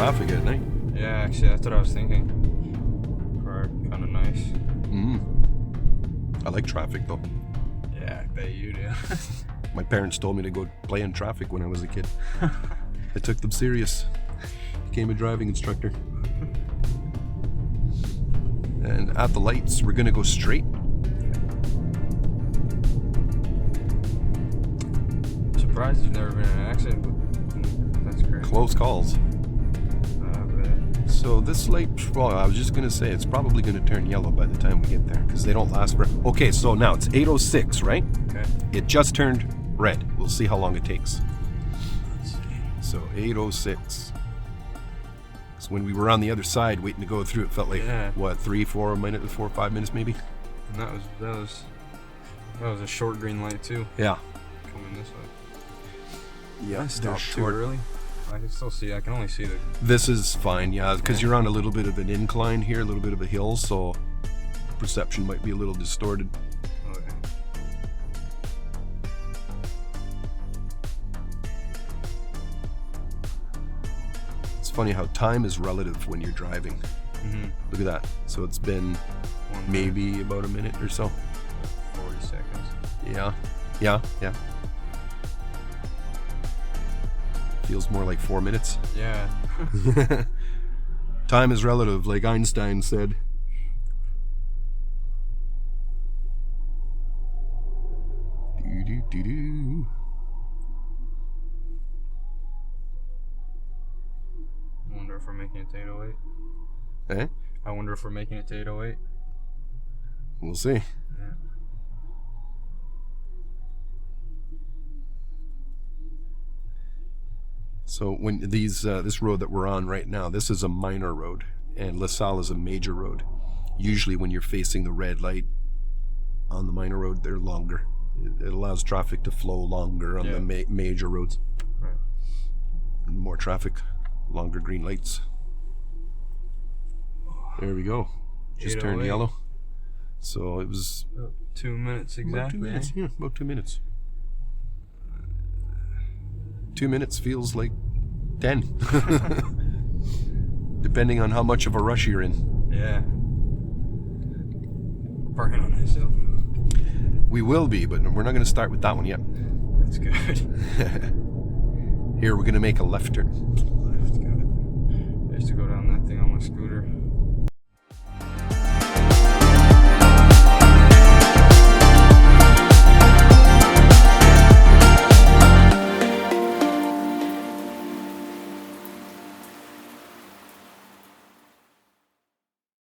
traffic at night. Yeah, actually, that's what I was thinking. Kind of nice. I like traffic though. Yeah, I bet you do. My parents told me to go play in traffic when I was a kid. I took them serious. Became a driving instructor. And at the lights, we're gonna go straight. I'm surprised you've never been in an accident, but that's great. Close calls. So this light, well, I was just gonna say it's probably gonna turn yellow by the time we get there because they don't last for. Okay, so now it's 8:06, right? Okay. It just turned red. We'll see how long it takes. So 8:06. So when we were on the other side waiting to go through, it felt like what, 4 or 5 minutes maybe. And that was a short green light too. Yeah. Coming this way. Yeah. I stopped too early. I can still see. I can only see the. This is fine, yeah, because you're on a little bit of an incline here, a little bit of a hill, so perception might be a little distorted. Okay. It's funny how time is relative when you're driving. Look at that. So it's been maybe about a minute or so. 40 seconds. Yeah. Feels more like 4 minutes. Yeah. Time is relative, like Einstein said. Do-do-do-do. I wonder if we're making it to 808. Eh? I wonder if we're making it to 808. We'll see. Yeah. So when this road that we're on right now, this is a minor road, and LaSalle is a major road. Usually when you're facing the red light on the minor road, they're longer. It allows traffic to flow longer on the major roads. Right. More traffic, longer green lights. There we go. Just turned yellow. So it was 2 minutes exactly. About 2 minutes. Yeah, about 2 minutes. 2 minutes feels like 10. Depending on how much of a rush you're in. Yeah. Parking on this hill. We will be, but we're not going to start with that one yet. That's good. Here, we're going to make a left turn. Left, got it. I used to go down that thing on my scooter.